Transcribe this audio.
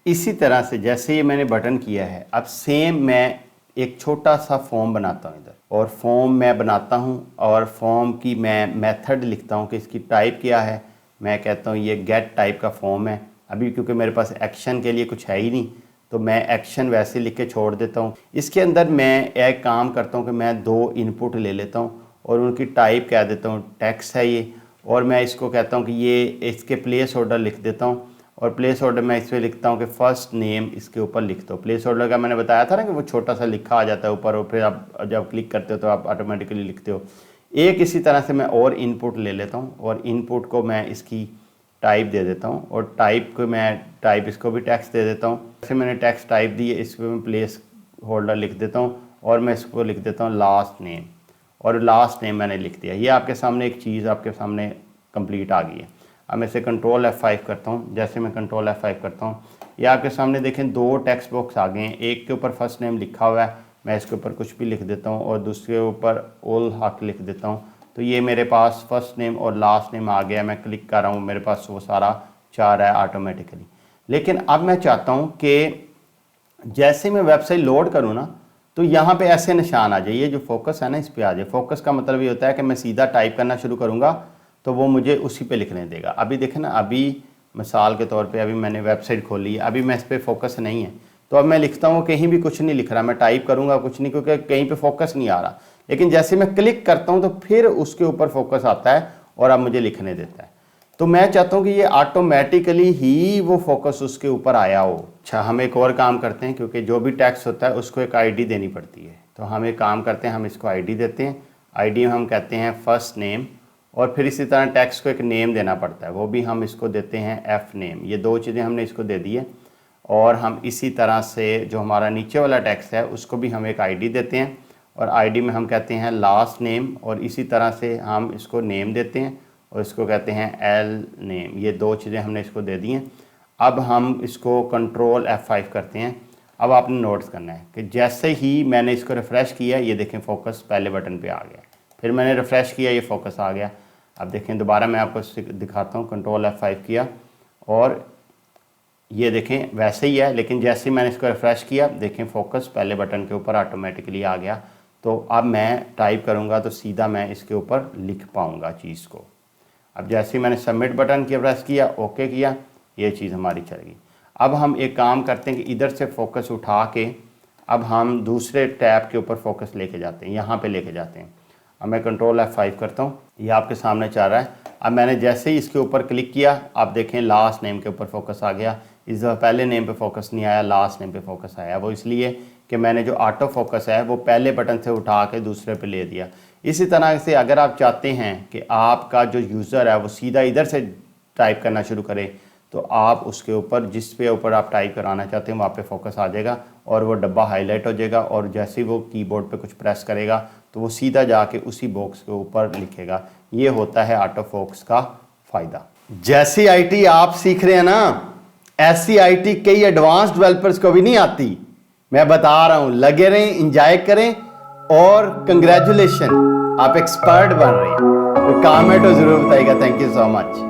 इसी तरह से जैसे ये मैंने बटन किया है, अब सेम मैं एक छोटा सा फॉर्म बनाता हूँ इधर, और फॉर्म मैं बनाता हूँ और फॉर्म की मैं मेथड लिखता हूँ कि इसकी टाइप क्या है। मैं कहता हूँ ये गेट टाइप का फॉर्म है। अभी क्योंकि मेरे पास एक्शन के लिए कुछ है ही नहीं, तो मैं एक्शन वैसे लिख के छोड़ देता हूँ। इसके अंदर मैं एक काम करता हूँ कि मैं 2 इनपुट ले लेता हूँ और उनकी टाइप कह देता हूँ टेक्स्ट है ये, और मैं इसको कहता हूँ कि ये इसके प्लेस ऑर्डर लिख देता हूँ। और प्लेस ऑर्डर मैं इस पर लिखता हूँ कि फ़र्स्ट नेम इसके ऊपर लिख दो। प्लेस ऑर्डर का मैंने बताया था ना कि वो छोटा सा लिखा आ जाता है ऊपर, और फिर आप जब क्लिक करते हो तो आप ऑटोमेटिकली लिखते हो। एक इसी तरह से मैं और इनपुट ले लेता हूँ और इनपुट को मैं इसकी टाइप दे देता हूँ, और टाइप को मैं टाइप इसको भी टेक्स्ट दे देता हूँ। जैसे मैंने टेक्स्ट टाइप दी है, इस पर मैं प्लेस होल्डर लिख देता हूँ और मैं इसको लिख देता हूँ लास्ट नेम, और लास्ट नेम मैंने लिख दिया। ये आपके सामने एक चीज़ आपके सामने कंप्लीट आ गई है। अब मैं इसे कंट्रोल F5 करता हूँ। जैसे मैं कंट्रोल F5 करता हूँ, ये आपके सामने देखें 2 टेक्स्ट बॉक्स आ गए हैं। एक के ऊपर फर्स्ट नेम लिखा हुआ है, मैं इसके ऊपर कुछ भी लिख देता हूँ, और दूसरे के ऊपर उल हक लिख देता हूँ। तो ये मेरे पास फर्स्ट नेम और लास्ट नेम आ गया। मैं क्लिक कर रहा हूँ, मेरे पास वो सारा 4 है ऑटोमेटिकली। लेकिन अब मैं चाहता हूँ कि जैसे मैं वेबसाइट लोड करूँ ना, तो यहाँ पे ऐसे निशान आ जाए। ये जो फोकस है ना, इस पर आ जाए। फोकस का मतलब ये होता है कि मैं सीधा टाइप करना शुरू करूँगा तो वो मुझे उसी पे लिखने देगा। अभी देखें ना, अभी मिसाल के तौर पे अभी मैंने वेबसाइट खोली है, अभी मैं इस पर फोकस नहीं है, तो अब मैं लिखता हूँ कहीं भी कुछ नहीं लिख रहा, मैं टाइप करूँगा कुछ नहीं, क्योंकि कहीं पे फोकस नहीं आ रहा। लेकिन जैसे मैं क्लिक करता हूँ तो फिर उसके ऊपर फोकस आता है और अब मुझे लिखने देता है। तो मैं चाहता हूँ कि ये ऑटोमेटिकली ही वो फोकस उसके ऊपर आया हो। अच्छा, हम एक और काम करते हैं, क्योंकि जो भी टेक्स्ट होता है उसको एक आईडी देनी पड़ती है। तो हम एक काम करते हैं, हम इसको आईडी देते हैं। आईडी में हम कहते हैं फर्स्ट नेम, और फिर इसी तरह टेक्स्ट को एक नेम देना पड़ता है, वो भी हम इसको देते हैं एफ नेम। ये 2 चीज़ें हमने इसको दे दी है। और हम इसी तरह से जो हमारा नीचे वाला टेक्स्ट है उसको भी हम एक आईडी देते हैं, और आईडी में हम कहते हैं लास्ट नेम, और इसी तरह से हम इसको नेम देते हैं और इसको कहते हैं एल नेम। ये 2 चीज़ें हमने इसको दे दी हैं। अब हम इसको कंट्रोल F5 करते हैं। अब आपने नोट्स करना है कि जैसे ही मैंने इसको रिफ़्रेश किया, ये देखें फोकस पहले बटन पे आ गया। फिर मैंने रिफ़्रेश किया, ये फोकस आ गया। अब देखें दोबारा मैं आपको दिखाता हूँ, कंट्रोल F5 किया और ये देखें वैसे ही है, लेकिन जैसे ही मैंने इसको रिफ़्रेश किया, देखें फोकस पहले बटन के ऊपर ऑटोमेटिकली आ गया। तो अब मैं टाइप करूँगा तो सीधा मैं इसके ऊपर लिख पाऊँगा चीज़ को। अब जैसे ही मैंने सबमिट बटन की प्रेस किया, ओके किया, ये चीज़ हमारी चल गई। अब हम एक काम करते हैं कि इधर से फोकस उठा के अब हम दूसरे टैब के ऊपर फोकस लेके जाते हैं, यहाँ पे लेके जाते हैं। अब मैं कंट्रोल F5 करता हूँ, ये आपके सामने चल रहा है। अब मैंने जैसे ही इसके ऊपर क्लिक किया, आप देखें लास्ट नेम के ऊपर फोकस आ गया। इस दफ़ा पहले नेम पे फोकस नहीं आया, लास्ट नेम पे फोकस आया। वो इसलिए कि मैंने जो ऑटो फोकस है वो पहले बटन से उठा के दूसरे पे ले दिया। इसी तरह से अगर आप चाहते हैं कि आपका जो यूज़र है वो सीधा इधर से टाइप करना शुरू करे, तो आप उसके ऊपर जिस पे ऊपर आप टाइप कराना चाहते हैं वहाँ पे फोकस आ जाएगा और वो डब्बा हाईलाइट हो जाएगा, और जैसे ही वो कीबोर्ड पे कुछ प्रेस करेगा तो वो सीधा जाके उसी बॉक्स के ऊपर लिखेगा। ये होता है ऑटो फोकस का फ़ायदा। जैसी आईटी आप सीख रहे हैं ना, ऐसी आईटी कई एडवांस डेवलपर्स को भी नहीं आती। मैं बता रहा हूँ, लगे रहें, इंजॉय करें, और कंग्रेचुलेशन, आप एक्सपर्ट बन रहे हैं। कोई काम है तो ज़रूर बताइएगा। Thank you so much.